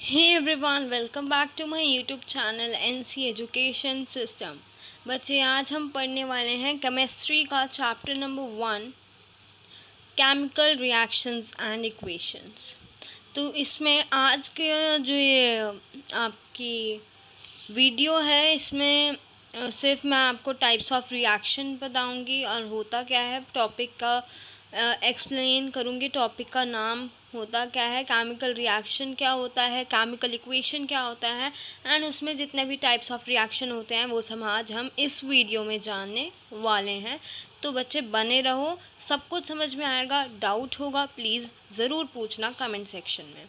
Hey everyone, welcome back to my YouTube channel NC Education System। बच्चे आज हम पढ़ने वाले हैं केमिस्ट्री का chapter number 1 chemical reactions and equations. तो इसमें आज के जो ये आपकी वीडियो है इसमें सिर्फ मैं आपको टाइप्स ऑफ रिएक्शन बताऊंगी और होता क्या है टॉपिक का एक्सप्लेन करूंगी। टॉपिक का नाम होता क्या है, केमिकल रिएक्शन क्या होता है, केमिकल इक्वेशन क्या होता है एंड उसमें जितने भी टाइप्स ऑफ रिएक्शन होते हैं वो सब आज हम इस वीडियो में जानने वाले हैं। तो बच्चे बने रहो, सब कुछ समझ में आएगा। डाउट होगा प्लीज़ ज़रूर पूछना कमेंट सेक्शन में।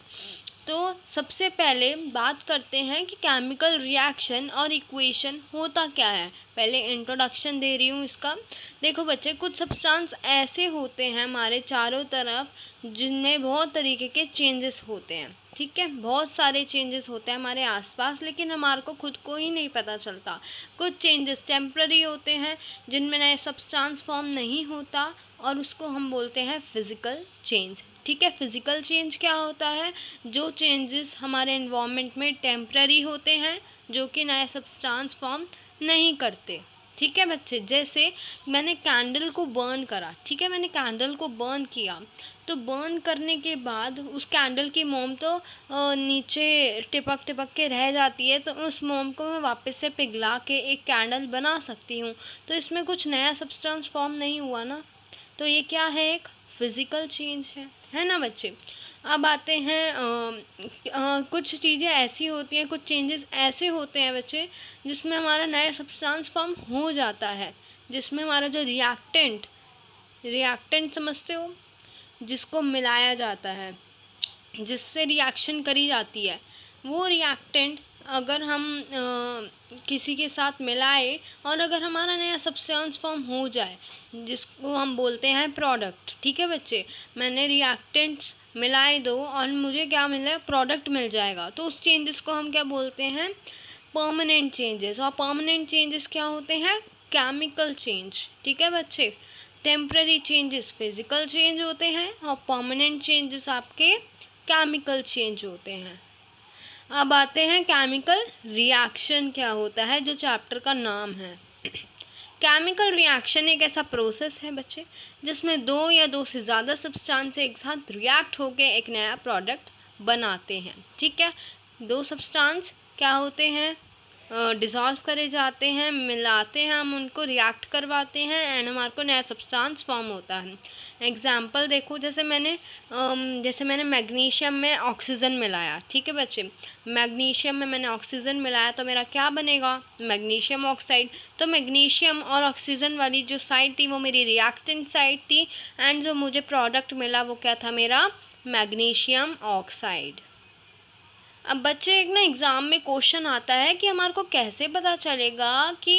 तो सबसे पहले बात करते हैं कि केमिकल रिएक्शन और इक्वेशन होता क्या है। पहले इंट्रोडक्शन दे रही हूँ इसका। देखो बच्चे, कुछ सब्सटेंस ऐसे होते हैं हमारे चारों तरफ जिनमें बहुत तरीके के चेंजेस होते हैं। ठीक है, बहुत सारे चेंजेस होते हैं हमारे आसपास, लेकिन हमारे को खुद को ही नहीं पता चलता। कुछ चेंजेस टेम्पररी होते हैं जिनमें नए सब्सटेंस फॉर्म नहीं होता और उसको हम बोलते हैं फिजिकल चेंज। ठीक है, फिजिकल चेंज क्या होता है? जो चेंजेस हमारे एनवायरनमेंट में टेम्पररी होते हैं जो कि नए सब्सटेंस फॉर्म नहीं करते। ठीक है बच्चे, जैसे मैंने कैंडल को बर्न करा। ठीक है, मैंने कैंडल को बर्न किया तो बर्न करने के बाद उस कैंडल की मोम तो नीचे टिपक टिपक के रह जाती है, तो उस मोम को मैं वापस से पिघला के एक कैंडल बना सकती हूँ। तो इसमें कुछ नया सब्सटेंस फॉर्म नहीं हुआ ना। तो ये क्या है? एक फिजिकल चेंज है ना बच्चे। अब आते हैं कुछ चीज़ें ऐसी होती हैं, कुछ चेंजेस ऐसे होते हैं बच्चे जिसमें हमारा नया सब्सटेंस फॉर्म हो जाता है, जिसमें हमारा जो रिएक्टेंट समझते हो, जिसको मिलाया जाता है, जिससे रिएक्शन करी जाती है, वो रिएक्टेंट अगर हम किसी के साथ मिलाए और अगर हमारा नया सब्सटेंस फॉर्म हो जाए जिसको हम बोलते हैं प्रोडक्ट। ठीक है बच्चे, मैंने रिएक्टेंट्स मिलाए दो और मुझे क्या मिला? प्रोडक्ट मिल जाएगा। तो उस चेंजेस को हम क्या बोलते हैं? Permanent changes. और परमानेंट चेंजेस क्या होते हैं? Chemical change. ठीक है बच्चे, टेम्पररी चेंजेस फिजिकल चेंज होते हैं और परमानेंट चेंजेस आपके केमिकल चेंज होते हैं। अब आते हैं केमिकल रिएक्शन क्या होता है, जो चैप्टर का नाम है। केमिकल रिएक्शन एक ऐसा प्रोसेस है बच्चे जिसमें दो या दो से ज़्यादा सब्सटेंस एक साथ रिएक्ट होकर एक नया प्रोडक्ट बनाते हैं। ठीक है, दो सब्सटेंस क्या होते हैं? डिज़ोल्व करे जाते हैं, मिलाते हैं, हम उनको रिएक्ट करवाते हैं एंड हमारे को नया सब्सटेंस फॉर्म होता है। एग्जाम्पल देखो, जैसे मैंने मैग्नीशियम में ऑक्सीजन मिलाया। ठीक है बच्चे, मैग्नीशियम में मैंने ऑक्सीजन मिलाया तो मेरा क्या बनेगा? Magnesium oxide. तो मैग्नीशियम और ऑक्सीजन वाली जो साइड थी वो मेरी रिएक्टेंट साइड थी एंड जो मुझे प्रोडक्ट मिला वो क्या था? मेरा मैग्नीशियम ऑक्साइड। अब बच्चे, एक ना एग्ज़ाम में क्वेश्चन आता है कि हमारे को कैसे पता चलेगा कि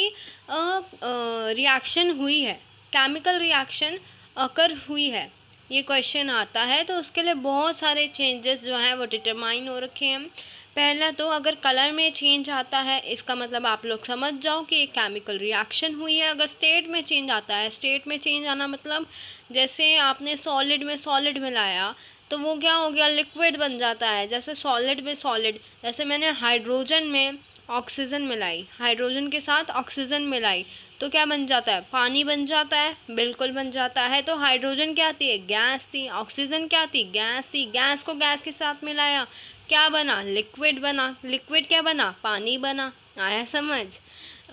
रिएक्शन हुई है, केमिकल रिएक्शन अकर हुई है। ये क्वेश्चन आता है तो उसके लिए बहुत सारे चेंजेस जो हैं वो डिटरमाइन हो रखे हैं। पहला तो अगर कलर में चेंज आता है इसका मतलब आप लोग समझ जाओ कि एक केमिकल रिएक्शन हुई है। अगर स्टेट में चेंज आता है, स्टेट में चेंज आना मतलब जैसे आपने सॉलिड में सॉलिड मिलाया तो वो क्या हो गया? लिक्विड बन जाता है। जैसे सॉलिड में सॉलिड, जैसे मैंने हाइड्रोजन में ऑक्सीजन मिलाई, हाइड्रोजन के साथ ऑक्सीजन मिलाई तो क्या बन जाता है? पानी बन जाता है। बिल्कुल बन जाता है। तो हाइड्रोजन क्या थी? एक गैस थी। ऑक्सीजन क्या थी? गैस थी। गैस को गैस के साथ मिलाया, क्या बना? लिक्विड बना। लिक्विड क्या बना? पानी बना। आया समझ?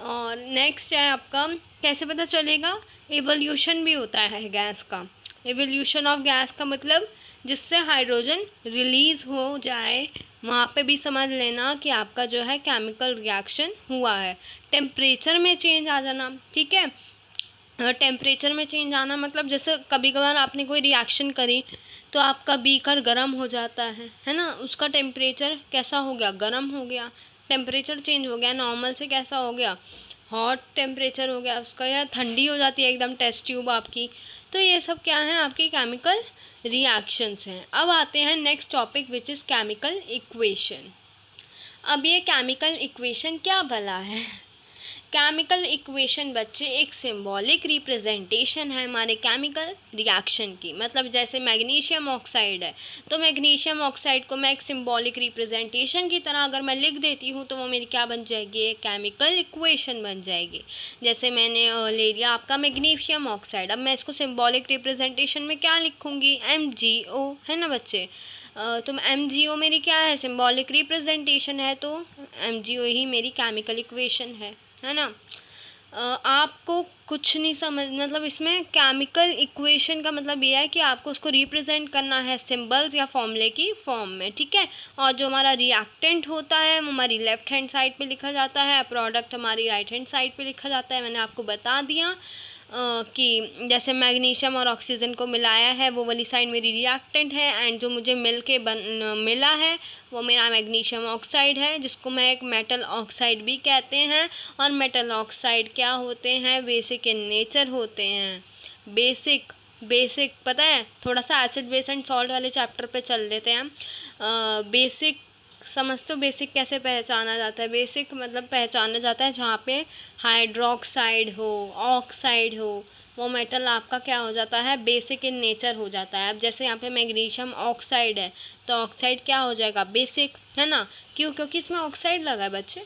और नेक्स्ट है आपका, कैसे पता चलेगा? इवोल्यूशन भी होता है गैस का। इवोल्यूशन ऑफ गैस का मतलब जिससे हाइड्रोजन रिलीज़ हो जाए, वहाँ पे भी समझ लेना कि आपका जो है केमिकल रिएक्शन हुआ है। टेम्परेचर में चेंज आ जाना। ठीक है, टेम्परेचर में चेंज आना मतलब जैसे कभी कभार आपने कोई रिएक्शन करी तो आपका बीकर गर्म हो जाता है ना, उसका टेम्परेचर कैसा हो गया? गर्म हो गया। टेम्परेचर चेंज हो गया, नॉर्मल से कैसा हो गया? हॉट टेम्परेचर हो गया उसका, या ठंडी हो जाती है एकदम टेस्ट ट्यूब आपकी। तो ये सब क्या है? आपकी केमिकल रिएक्शंस हैं। अब आते हैं next topic which is chemical equation. अब ये केमिकल इक्वेशन क्या भला है? केमिकल इक्वेशन बच्चे एक सिंबॉलिक रिप्रेजेंटेशन है हमारे केमिकल रिएक्शन की। मतलब जैसे मैग्नीशियम ऑक्साइड है तो मैग्नीशियम ऑक्साइड को मैं एक सिंबॉलिक रिप्रेजेंटेशन की तरह अगर मैं लिख देती हूँ तो वो मेरी क्या बन जाएगी, एक केमिकल इक्वेशन बन जाएगी। जैसे मैंने ले लिया आपका मैग्नीशियम ऑक्साइड, अब मैं इसको सिंबॉलिक रिप्रेजेंटेशन में क्या लिखूँगी, MgO, है ना बच्चे। तो MgO मेरी क्या है, सिंबॉलिक रिप्रेजेंटेशन है, तो MgO ही मेरी केमिकल इक्वेशन है ना। आपको कुछ नहीं समझ, मतलब इसमें केमिकल इक्वेशन का मतलब ये है कि आपको उसको रिप्रेजेंट करना है सिंबल्स या फॉर्मूले की फॉर्म में, ठीक है। और जो हमारा रिएक्टेंट होता है वो हमारी लेफ्ट हैंड साइड पे लिखा जाता है, प्रोडक्ट हमारी राइट हैंड साइड पे लिखा जाता है। मैंने आपको बता दिया कि जैसे मैग्नीशियम और ऑक्सीजन को मिलाया है वो वाली साइड मेरी रिएक्टेंट है, एंड जो मुझे मिला है वो मेरा मैग्नीशियम ऑक्साइड है, जिसको मैं एक मेटल ऑक्साइड भी कहते हैं। और मेटल ऑक्साइड क्या होते हैं, बेसिक इन नेचर होते हैं। बेसिक पता है, थोड़ा सा एसिड बेस एंड सॉल्ट वाले चैप्टर पे चल लेते हैं। बेसिक समझ, तो बेसिक कैसे पहचाना जाता है, बेसिक मतलब पहचाना जाता है जहाँ पे हाइड्रोक्साइड हो, ऑक्साइड हो, वो मेटल आपका क्या हो जाता है, बेसिक इन नेचर हो जाता है। अब जैसे यहाँ पे मैग्नीशियम ऑक्साइड है तो ऑक्साइड क्या हो जाएगा, बेसिक, है ना। क्यों, क्योंकि इसमें ऑक्साइड लगा है बच्चे,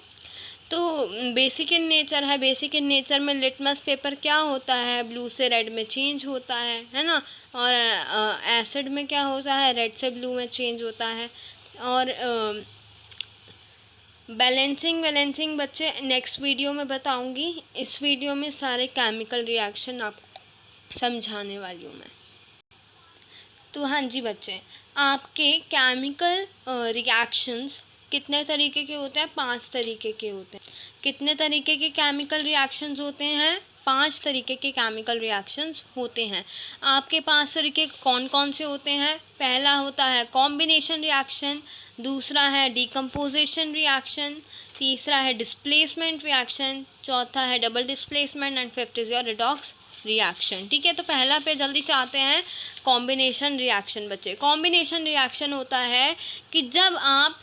तो बेसिक इन नेचर है। बेसिक इन नेचर में लिटमस पेपर क्या होता है, ब्लू से रेड में चेंज होता है ना। और एसिड में क्या होता है, रेड से ब्लू में चेंज होता है। और बैलेंसिंग बच्चे नेक्स्ट वीडियो में बताऊंगी। इस वीडियो में सारे केमिकल रिएक्शन आपको समझाने वाली हूँ मैं। तो हाँ जी बच्चे, आपके केमिकल रिएक्शंस कितने तरीके के होते हैं, 5 तरीके के होते हैं। कितने तरीके के केमिकल रिएक्शंस होते हैं, 5 तरीके के केमिकल रिएक्शंस होते हैं। आपके 5 तरीके कौन कौन से होते हैं, पहला होता है कॉम्बिनेशन रिएक्शन, दूसरा है डीकम्पोजिशन रिएक्शन, तीसरा है डिस्प्लेसमेंट रिएक्शन, चौथा है double displacement, and fifth is your redox reaction, ठीक है। तो पहला पे जल्दी से आते हैं कॉम्बिनेशन रिएक्शन बच्चे। कॉम्बिनेशन रिएक्शन होता है कि जब आप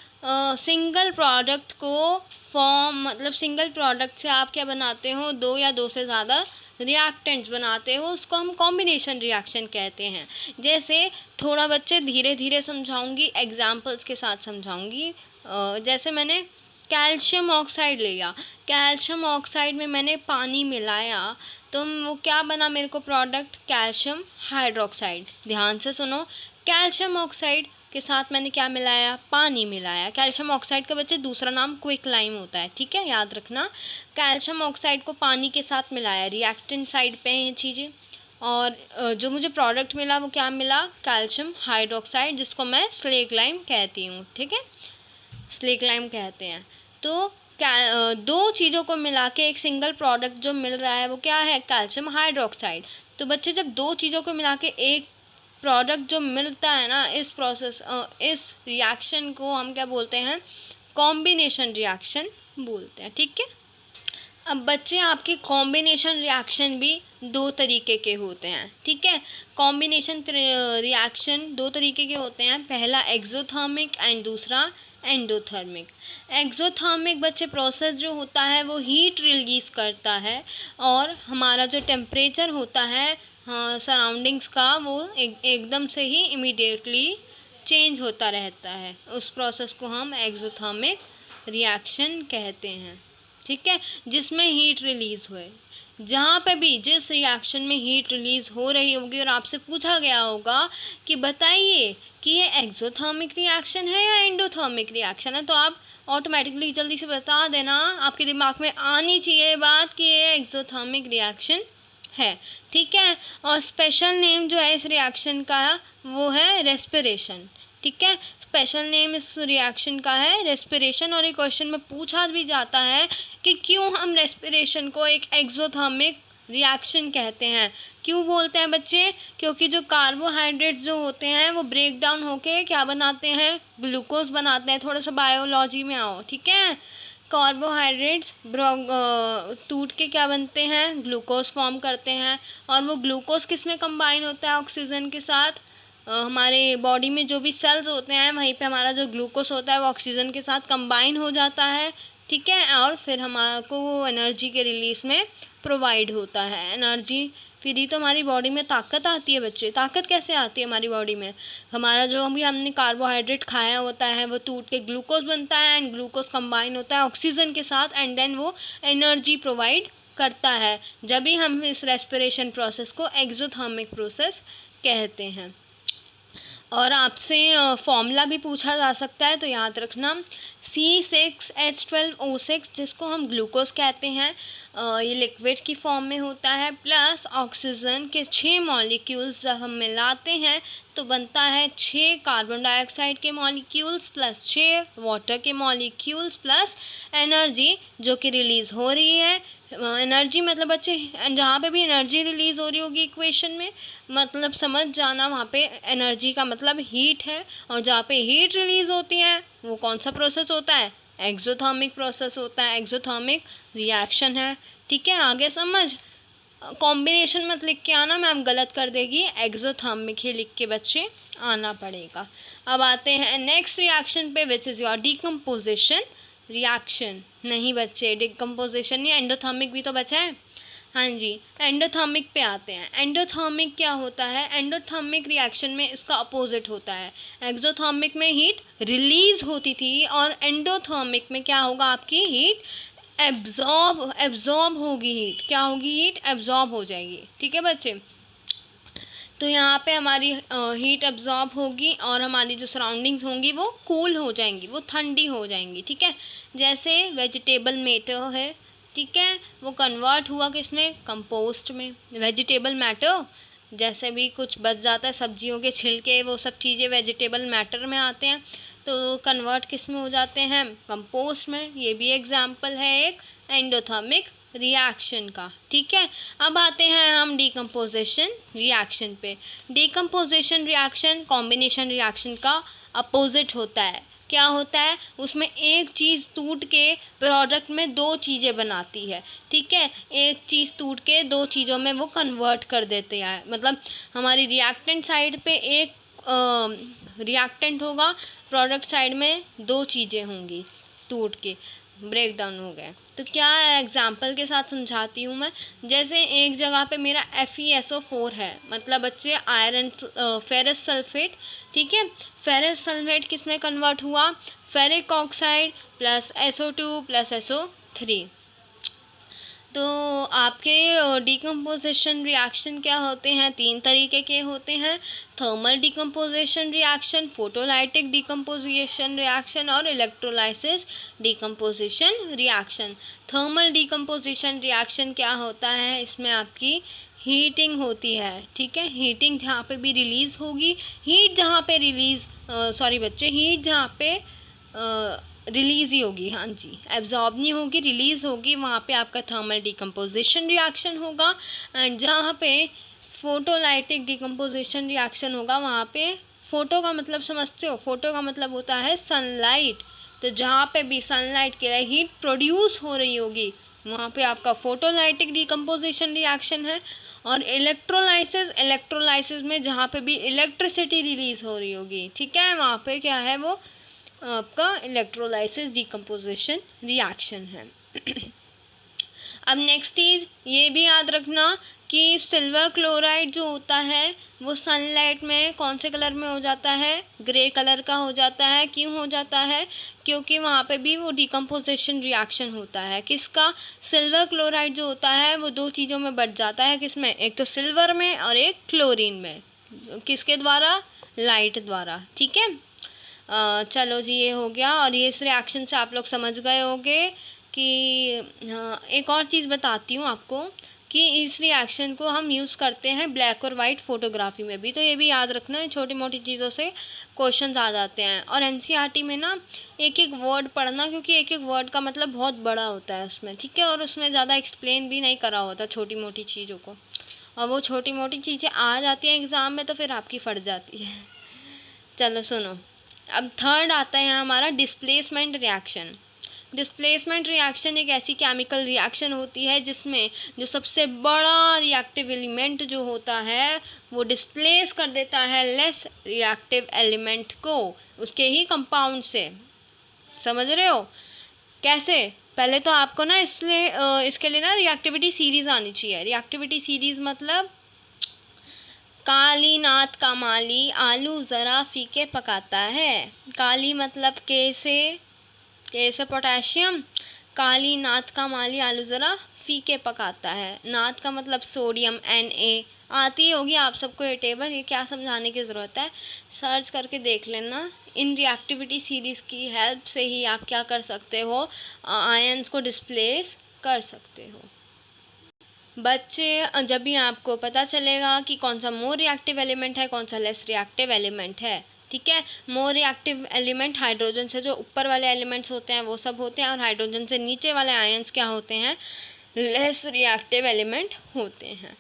सिंगल प्रोडक्ट को मतलब सिंगल प्रोडक्ट से आप क्या बनाते हो, 2 या 2 से ज़्यादा रिएक्टेंट्स बनाते हो, उसको हम कॉम्बिनेशन रिएक्शन कहते हैं। जैसे थोड़ा बच्चे धीरे धीरे समझाऊंगी, एग्जांपल्स के साथ समझाऊंगी। जैसे मैंने कैल्शियम ऑक्साइड लिया, कैल्शियम ऑक्साइड में मैंने पानी मिलाया तो वो क्या बना मेरे को प्रोडक्ट, कैल्शियम हाइड्रोक्साइड। ध्यान से सुनो, कैल्शियम ऑक्साइड के साथ मैंने क्या मिलाया, पानी मिलाया। कैल्शियम ऑक्साइड का बच्चे दूसरा नाम क्विक लाइम होता है, ठीक है, याद रखना। कैल्शियम ऑक्साइड को पानी के साथ मिलाया, रिएक्टेंट साइड पे हैं ये चीज़ें। और जो मुझे प्रोडक्ट मिला वो क्या मिला, कैल्शियम हाइड्रोक्साइड, जिसको मैं स्लेग लाइम कहती हूँ, ठीक है, स्लेग लाइम कहते हैं। तो दो चीज़ों को मिला के एक सिंगल प्रोडक्ट जो मिल रहा है वो क्या है, कैल्शियम हाइड्रोक्साइड। तो बच्चे जब दो चीज़ों को मिला के एक प्रोडक्ट जो मिलता है ना, इस रिएक्शन को हम क्या बोलते हैं, कॉम्बिनेशन रिएक्शन बोलते हैं, ठीक है। अब बच्चे आपके कॉम्बिनेशन रिएक्शन भी 2 तरीके के होते हैं, ठीक है। कॉम्बिनेशन रिएक्शन 2 तरीके के होते हैं, पहला एक्सोथर्मिक एंड दूसरा एंडोथर्मिक। एक्सोथर्मिक बच्चे प्रोसेस जो होता है वो हीट रिलीज करता है, और हमारा जो टेम्परेचर होता है सराउंडिंग्स का वो एकदम से ही इमीडिएटली चेंज होता रहता है। उस प्रोसेस को हम एक्सोथर्मिक रिएक्शन कहते हैं, ठीक है, जिसमें हीट रिलीज हुए। जहाँ पे भी जिस रिएक्शन में हीट रिलीज हो रही होगी और आपसे पूछा गया होगा कि बताइए कि ये एक्सोथर्मिक रिएक्शन है या एंडोथर्मिक रिएक्शन है, तो आप ऑटोमेटिकली जल्दी से बता देना, आपके दिमाग में आनी चाहिए बात कि ये एक्सोथर्मिक रिएक्शन है, ठीक है। और स्पेशल नेम जो है इस रिएक्शन का वो है रेस्पिरेशन, ठीक है। स्पेशल नेम इस रिएक्शन का है रेस्पिरेशन। और एक क्वेश्चन में पूछा भी जाता है कि क्यों हम रेस्पिरेशन को एक एक्सोथर्मिक रिएक्शन कहते हैं। क्यों बोलते हैं बच्चे, क्योंकि जो कार्बोहाइड्रेट्स जो होते हैं वो ब्रेक डाउन होके क्या बनाते हैं, ग्लूकोज बनाते हैं। थोड़ा सा बायोलॉजी में आओ, ठीक है। कार्बोहाइड्रेट्स टूट के क्या बनते हैं, ग्लूकोज फॉर्म करते हैं, और वो ग्लूकोज किस में कंबाइन होता है, ऑक्सीजन के साथ। हमारे बॉडी में जो भी सेल्स होते हैं वहीं पे हमारा जो ग्लूकोज होता है वो ऑक्सीजन के साथ कंबाइन हो जाता है, ठीक है, और फिर हमको वो एनर्जी के रिलीज में प्रोवाइड होता है। एनर्जी फिर ही तो हमारी बॉडी में ताकत आती है बच्चे। ताकत कैसे आती है हमारी बॉडी में? हमारा जो भी हमने कार्बोहाइड्रेट खाया होता है वो टूट के ग्लूकोज बनता है, एंड ग्लूकोज कंबाइन होता है ऑक्सीजन के साथ, एंड देन वो एनर्जी प्रोवाइड करता है। जब भी हम इस रेस्पिरेशन प्रोसेस को एक्सोथर्मिक प्रोसेस कहते हैं। और आपसे फॉर्मूला भी पूछा जा सकता है, तो याद रखना C6H12O6, जिसको हम ग्लूकोज कहते हैं, ये लिक्विड की फॉर्म में होता है, प्लस ऑक्सीजन के 6 मॉलिक्यूल्स जब हम मिलाते हैं तो बनता है 6 कार्बन डाइऑक्साइड के मॉलिक्यूल्स प्लस 6 वाटर के मॉलिक्यूल्स प्लस एनर्जी जो कि रिलीज़ हो रही है। एनर्जी मतलब बच्चे जहाँ पे भी एनर्जी रिलीज़ हो रही होगी इक्वेशन में, मतलब समझ जाना वहाँ पे एनर्जी का मतलब हीट है, और जहाँ पे हीट रिलीज़ होती है वो कौन सा प्रोसेस होता है? एक्सोथर्मिक प्रोसेस होता है, एक्सोथर्मिक रिएक्शन है। ठीक है, आगे समझ। कॉम्बिनेशन मत लिख के आना, मैम गलत कर देगी, एक्सोथर्मिक ही लिख के बच्चे आना पड़ेगा। अब आते हैं नेक्स्ट रिएक्शन पे, which is your decomposition reaction. नहीं बच्चे, डिकम्पोजिशन नहीं, एंडोथर्मिक भी तो बचा है। हाँ जी, एंडोथर्मिक पे आते हैं। एंडोथर्मिक क्या होता है? एंडोथर्मिक रिएक्शन में इसका अपोजिट होता है। एक्सोथर्मिक में हीट रिलीज होती थी, और एंडोथर्मिक में क्या होगा? आपकी हीट एब्जॉर्ब होगी। हीट क्या होगी? हीट एब्जॉर्ब हो जाएगी। ठीक है बच्चे, तो यहाँ पे हमारी हीट एब्जॉर्ब होगी और हमारी जो सराउंडिंग्स होंगी वो कूल हो जाएंगी, वो ठंडी हो जाएंगी। ठीक है, जैसे वेजिटेबल मैटर है, ठीक है, वो कन्वर्ट हुआ किसमें? कंपोस्ट में। वेजिटेबल मैटर जैसे भी कुछ बच जाता है, सब्जियों के छिलके, वो सब चीज़ें वेजिटेबल मैटर में आते हैं, तो कन्वर्ट किस में हो जाते हैं? कंपोस्ट में। ये भी एग्जाम्पल है एक एंडोथर्मिक रिएक्शन का। ठीक है, अब आते हैं हम डीकम्पोजिशन रिएक्शन पे। डीकम्पोजिशन रिएक्शन कॉम्बिनेशन रिएक्शन का अपोजिट होता है। क्या होता है? उसमें एक चीज़ टूट के प्रोडक्ट में दो चीज़ें बनाती है। ठीक है, एक चीज़ टूट के दो चीज़ों में वो कन्वर्ट कर देते हैं। मतलब हमारी रिएक्टेंट साइड पे एक रिएक्टेंट होगा, प्रोडक्ट साइड में दो चीज़ें होंगी, टूट के ब्रेक डाउन हो गए। तो क्या एग्जाम्पल के साथ समझाती हूँ मैं। जैसे एक जगह पे मेरा FeSO4 है, मतलब बच्चे आयरन फेरस सल्फेट। ठीक है, फेरस सल्फेट किस में कन्वर्ट हुआ? Ferric oxide plus SO2 plus SO3। तो आपके डीकम्पोजिशन रिएक्शन क्या होते हैं? 3 तरीके के होते हैं। Thermal decomposition reaction, photolytic decomposition reaction और electrolysis decomposition reaction. Thermal decomposition reaction क्या होता है? इसमें आपकी हीटिंग होती है। ठीक है, हीटिंग जहाँ पे भी रिलीज़ होगी, हीट जहाँ पे रिलीज़ सॉरी बच्चे, हीट जहाँ पे रिलीज़ ही होगी, हाँ जी, एब्जॉर्ब नहीं होगी, रिलीज़ होगी, वहाँ पे आपका थर्मल डीकम्पोजिशन रिएक्शन होगा। एंड जहाँ पे फोटोलाइटिक डीकम्पोजिशन रिएक्शन होगा, वहाँ पे फोटो का मतलब समझते हो? फोटो का मतलब होता है सनलाइट। तो जहाँ पे भी सनलाइट के लिए हीट प्रोड्यूस हो रही होगी, वहाँ पे आपका फोटोलाइटिक डीकम्पोजिशन रिएक्शन है। और इलेक्ट्रोलाइसिस में जहाँ पे भी इलेक्ट्रिसिटी रिलीज़ हो रही होगी, ठीक है, वहाँ पे क्या है? वो आपका इलेक्ट्रोलाइसिस डीकम्पोजिशन रिएक्शन है। अब नेक्स्ट चीज़ ये भी याद रखना कि सिल्वर क्लोराइड जो होता है वो सनलाइट में कौन से कलर में हो जाता है? ग्रे कलर का हो जाता है। क्यों हो जाता है? क्योंकि वहाँ पे भी वो डीकम्पोजिशन रिएक्शन होता है। किसका? सिल्वर क्लोराइड जो होता है वो दो चीज़ों में बट जाता है। किसमें? एक तो सिल्वर में और एक क्लोरीन में। किसके द्वारा? लाइट द्वारा। ठीक है, चलो जी, ये हो गया। और ये इस रिएक्शन से आप लोग समझ गए होंगे कि एक और चीज़ बताती हूँ आपको कि इस रिएक्शन को हम यूज़ करते हैं ब्लैक और वाइट फोटोग्राफी में भी। तो ये भी याद रखना है, छोटी मोटी चीज़ों से क्वेश्चंस आ जाते हैं। और NCERT में ना एक एक वर्ड पढ़ना, क्योंकि एक एक वर्ड का मतलब बहुत बड़ा होता है उसमें। ठीक है, और उसमें ज़्यादा एक्सप्लेन भी नहीं करा होता छोटी मोटी चीज़ों को, और वो छोटी मोटी चीज़ें आ जाती हैं एग्ज़ाम में तो फिर आपकी फट जाती है। चलो सुनो, अब थर्ड आता है हमारा डिस्प्लेसमेंट रिएक्शन। डिस्प्लेसमेंट रिएक्शन एक ऐसी केमिकल रिएक्शन होती है जिसमें जो सबसे बड़ा रिएक्टिव एलिमेंट जो होता है वो डिस्प्लेस कर देता है लेस रिएक्टिव एलिमेंट को उसके ही कंपाउंड से। समझ रहे हो? कैसे? पहले तो आपको ना इसके लिए ना रिएक्टिविटी सीरीज आनी चाहिए। रिएक्टिविटी सीरीज मतलब काली नात का माली आलू ज़रा फीके पकाता है। काली मतलब के से पोटेशियम, काली नात का माली आलू ज़रा फीके पकाता है। नात का मतलब सोडियम Na। आती होगी आप सबको ये टेबल, ये क्या समझाने की ज़रूरत है, सर्च करके देख लेना। इन रिएक्टिविटी सीरीज़ की हेल्प से ही आप क्या कर सकते हो, आयंस को डिस्प्लेस कर सकते हो। बच्चे जब भी आपको पता चलेगा कि कौन सा मोर रिएक्टिव एलिमेंट है, कौन सा लेस रिएक्टिव एलिमेंट है, ठीक है। मोर रिएक्टिव एलिमेंट हाइड्रोजन से जो ऊपर वाले एलिमेंट्स होते हैं वो सब होते हैं, और हाइड्रोजन से नीचे वाले आयंस क्या होते हैं, लेस रिएक्टिव एलिमेंट होते हैं।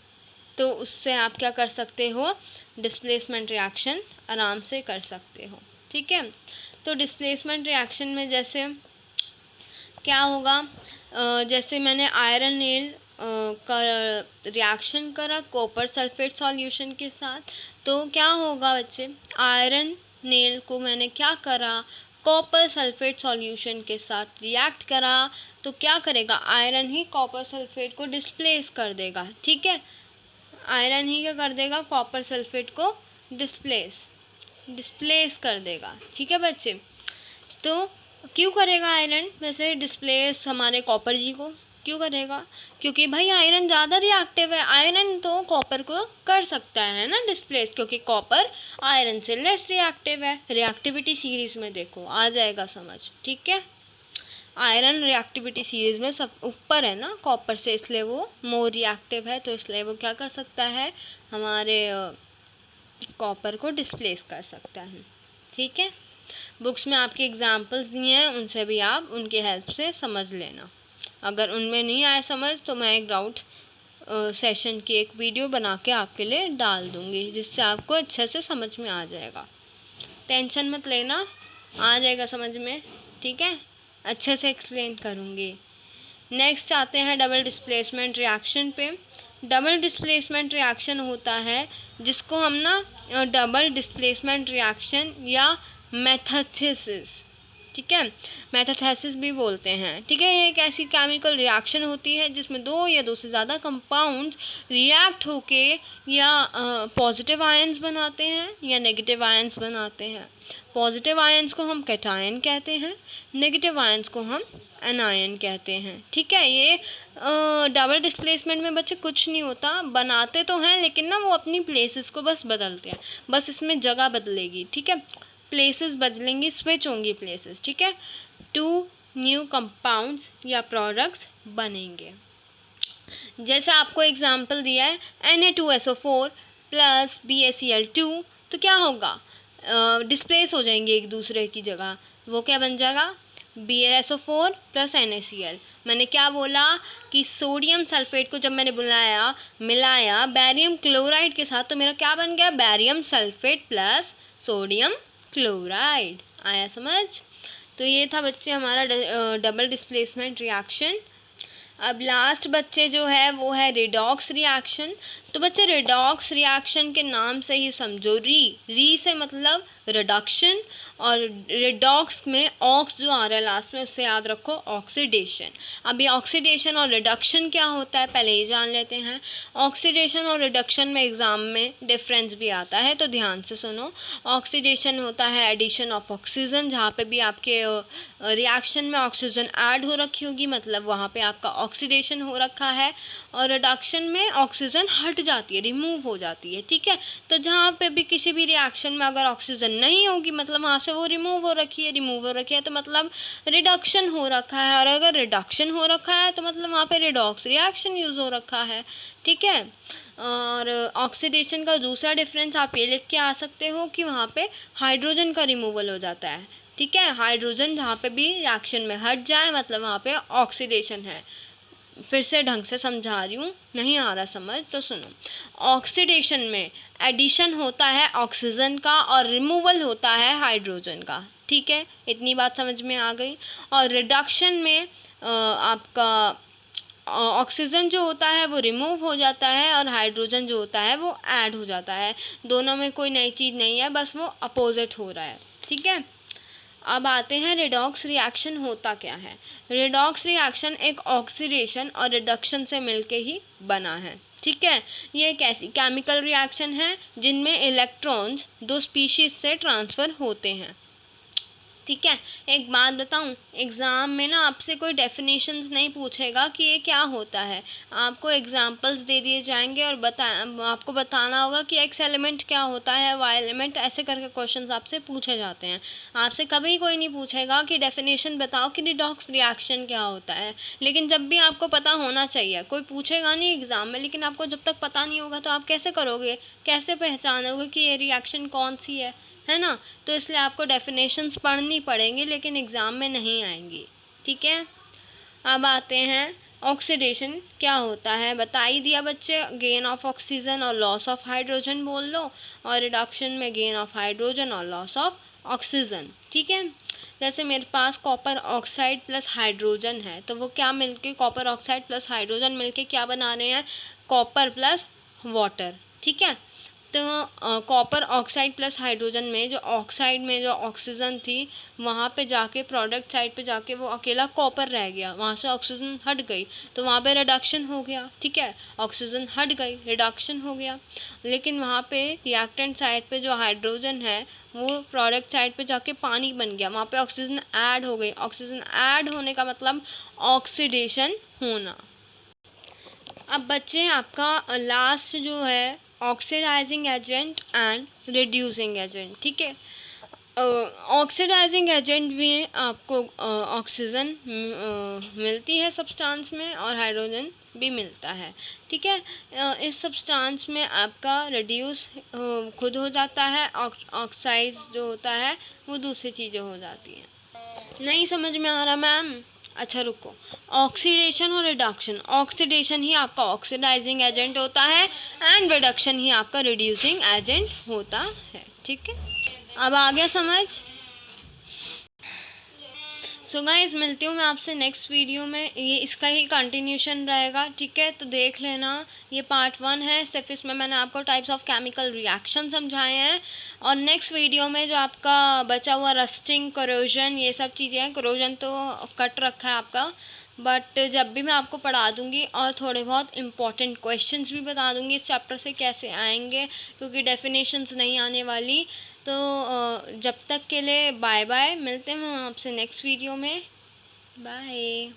तो उससे आप क्या कर सकते हो, डिस्प्लेसमेंट रिएक्शन आराम से कर सकते हो, ठीक है। तो डिस्प्लेसमेंट रिएक्शन में जैसे क्या होगा, जैसे मैंने आयरन नेल का रिएक्शन करा कॉपर सल्फेट सॉल्यूशन के साथ, तो क्या होगा बच्चे, आयरन नेल को मैंने क्या करा, कॉपर सल्फेट सॉल्यूशन के साथ रिएक्ट करा, तो क्या करेगा, आयरन ही कॉपर सल्फेट को डिस्प्लेस कर देगा, ठीक है। आयरन ही क्या कर देगा, कॉपर सल्फेट को डिस्प्लेस कर देगा, ठीक है बच्चे। तो क्यों करेगा आयरन वैसे डिस्प्लेस हमारे कॉपर जी को, क्यों करेगा, क्योंकि भाई आयरन ज़्यादा रिएक्टिव है। आयरन तो कॉपर को कर सकता है ना डिस्प्लेस, क्योंकि कॉपर आयरन से लेस रिएक्टिव है। रिएक्टिविटी सीरीज में देखो आ जाएगा समझ, ठीक है। आयरन रिएक्टिविटी सीरीज में सब ऊपर है ना कॉपर से, इसलिए वो मोर रिएक्टिव है, तो इसलिए वो क्या कर सकता है, हमारे कॉपर को डिस्प्लेस कर सकता है, ठीक है। बुक्स में आपके एग्जाम्पल्स दिए हैं, उनसे भी आप उनके हेल्प से समझ लेना। अगर उनमें नहीं आए समझ तो मैं एक डाउट सेशन की एक वीडियो बना के आपके लिए डाल दूँगी, जिससे आपको अच्छे से समझ में आ जाएगा। टेंशन मत लेना, आ जाएगा समझ में, ठीक है। अच्छे से एक्सप्लेन करूँगी। नेक्स्ट आते हैं डबल डिस्प्लेसमेंट रिएक्शन पे। डबल डिस्प्लेसमेंट रिएक्शन होता है जिसको हम ना डबल डिस्प्लेसमेंट रिएक्शन या मेथोथेसिस, ठीक है, मेथोथेसिस भी बोलते हैं, ठीक है। ये एक ऐसी केमिकल रिएक्शन होती है जिसमें दो या दो से ज़्यादा कंपाउंड्स रिएक्ट होके या पॉजिटिव आयंस बनाते हैं या नेगेटिव आयंस बनाते हैं। पॉजिटिव आयंस को हम कैटायन कहते हैं, नेगेटिव आयंस को हम एनायन कहते हैं, ठीक है। ये डबल डिस्प्लेसमेंट में बच्चे कुछ नहीं होता, बनाते तो हैं लेकिन ना वो अपनी प्लेसेस को बस बदलते हैं, बस इसमें जगह बदलेगी, ठीक है, प्लेसेस बदलेंगी, स्विच होंगी प्लेसेस, ठीक है। टू न्यू कंपाउंड्स या प्रोडक्ट्स बनेंगे। जैसे आपको एग्जांपल दिया है Na2SO4 प्लस BaCl2, तो क्या होगा, डिस्प्लेस हो जाएंगे एक दूसरे की जगह, वो क्या बन जाएगा, BaSO4 प्लस NaCl। मैंने क्या बोला कि सोडियम सल्फेट को जब मैंने मिलाया बैरियम क्लोराइड के साथ, तो मेरा क्या बन गया, barium sulphate plus sodium chloride. आया समझ। तो ये था बच्चे हमारा डबल डिस्प्लेसमेंट रिएक्शन। अब लास्ट बच्चे जो है वो है रिडॉक्स रिएक्शन। तो बच्चे रिडॉक्स रिएक्शन के नाम से ही समझो, री से मतलब रिडक्शन, और रिडॉक्स में ऑक्स जो आ रहा है लास्ट में उससे याद रखो ऑक्सीडेशन। अब ये ऑक्सीडेशन और रिडक्शन क्या होता है पहले ये जान लेते हैं। ऑक्सीडेशन और रिडक्शन में एग्जाम में डिफरेंस भी आता है, तो ध्यान से सुनो। ऑक्सीडेशन होता है एडिशन ऑफ ऑक्सीजन, जहाँ पे भी आपके रिएक्शन में ऑक्सीजन ऐड हो रखी होगी, मतलब वहाँ पे आपका ऑक्सीडेशन हो रखा है। और रिडक्शन में ऑक्सीजन हट जाती है, रिमूव हो जाती है, ठीक है। तो जहाँ पे भी किसी भी रिएक्शन में अगर ऑक्सीजन नहीं होगी, मतलब वहाँ से वो रिमूव हो रखी है, तो मतलब रिडक्शन हो रखा है। और अगर रिडक्शन हो रखा है तो मतलब वहाँ पे रिडॉक्स रिएक्शन यूज़ हो रखा है, ठीक है। और ऑक्सीडेशन का दूसरा डिफरेंस आप ये लिख के आ सकते हो कि वहाँ पे हाइड्रोजन का रिमूवल हो जाता है, ठीक है। हाइड्रोजन जहाँ पे भी रिएक्शन में हट जाए मतलब वहाँ पे ऑक्सीडेशन है। फिर से ढंग से समझा रही हूँ, नहीं आ रहा समझ तो सुनो। ऑक्सीडेशन में एडिशन होता है ऑक्सीजन का और रिमूवल होता है हाइड्रोजन का, ठीक है, इतनी बात समझ में आ गई। और रिडक्शन में आपका ऑक्सीजन जो होता है वो रिमूव हो जाता है और हाइड्रोजन जो होता है वो ऐड हो जाता है। दोनों में कोई नई चीज़ नहीं है, बस वो अपोजिट हो रहा है, ठीक है। अब आते हैं रेडॉक्स रिएक्शन होता क्या है। रेडॉक्स रिएक्शन एक ऑक्सीडेशन और रिडक्शन से मिलके ही बना है, ठीक है। ये एक ऐसी केमिकल रिएक्शन है जिनमें इलेक्ट्रॉन्स दो स्पीशीज से ट्रांसफ़र होते हैं, ठीक है। एक बात बताऊं, एग्ज़ाम में ना आपसे कोई डेफिनेशंस नहीं पूछेगा कि ये क्या होता है, आपको एग्जांपल्स दे दिए जाएंगे और आपको बताना होगा कि एक्स एलिमेंट क्या होता है, वाई एलिमेंट, ऐसे करके क्वेश्चंस आपसे पूछे जाते हैं। आपसे कभी कोई नहीं पूछेगा कि डेफिनेशन बताओ कि रिडॉक्स रिएक्शन क्या होता है, लेकिन जब भी आपको पता होना चाहिए। कोई पूछेगा नहीं एग्ज़ाम में, लेकिन आपको जब तक पता नहीं होगा तो आप कैसे करोगे, कैसे पहचानोगे कि ये रिएक्शन कौन सी है ना। तो इसलिए आपको डेफिनेशंस पढ़नी पड़ेंगी, लेकिन एग्ज़ाम में नहीं आएंगी, ठीक है। अब आते हैं ऑक्सीडेशन क्या होता है, बता ही दिया बच्चे, गेन ऑफ ऑक्सीजन और लॉस ऑफ हाइड्रोजन बोल लो, और रिडक्शन में गेन ऑफ हाइड्रोजन और लॉस ऑफ ऑक्सीजन, ठीक है। जैसे मेरे पास कॉपर ऑक्साइड प्लस हाइड्रोजन है, तो वो क्या मिलके, कॉपर ऑक्साइड प्लस हाइड्रोजन मिलके क्या बना रहे हैं, कॉपर प्लस वाटर, ठीक है। तो कॉपर ऑक्साइड प्लस हाइड्रोजन में जो ऑक्साइड में जो ऑक्सीजन थी, वहाँ पे जाके प्रोडक्ट साइड पे जाके वो अकेला कॉपर रह गया, वहाँ से ऑक्सीजन हट गई, तो वहाँ पे रिडक्शन हो गया, ठीक है। ऑक्सीजन हट गई, रिडक्शन हो गया। लेकिन वहाँ पे रिएक्टेंट साइड पे जो हाइड्रोजन है वो प्रोडक्ट साइड पे जाके पानी बन गया, वहाँ पे ऑक्सीजन ऐड हो गई। ऑक्सीजन ऐड होने का मतलब ऑक्सीडेशन होना। अब बच्चे आपका लास्ट जो है oxidising agent and reducing agent, ठीक है। ऑक्सीडाइजिंग एजेंट में आपको ऑक्सीजन मिलती है सब्सटेंस में, और हाइड्रोजन भी मिलता है, ठीक है। इस सब्सटेंस में आपका रिड्यूस खुद हो जाता है, ऑक्साइड जो होता है वो दूसरी चीज़ें हो जाती हैं। नहीं समझ में आ रहा मैम? अच्छा रुको, ऑक्सीडेशन और रिडक्शन, ऑक्सीडेशन ही आपका ऑक्सीडाइजिंग एजेंट होता है एंड रिडक्शन ही आपका रिड्यूसिंग एजेंट होता है, ठीक है। अब आ गया समझ? सो गाइस, मिलती हूँ मैं आपसे नेक्स्ट वीडियो में, ये इसका ही कंटिन्यूशन रहेगा, ठीक है। तो देख लेना, ये पार्ट 1 है, सिर्फ इसमें मैंने आपको टाइप्स ऑफ केमिकल रिएक्शन समझाए हैं, और नेक्स्ट वीडियो में जो आपका बचा हुआ रस्टिंग, करोजन, ये सब चीज़ें हैं। करोजन तो कट रखा है आपका, बट जब भी मैं आपको पढ़ा दूँगी और थोड़े बहुत इंपॉर्टेंट क्वेश्चंस भी बता दूँगी इस चैप्टर से कैसे आएंगे, क्योंकि डेफिनेशंस नहीं आने वाली। तो जब तक के लिए बाय बाय, मिलते हैं हम आपसे नेक्स्ट वीडियो में, बाय।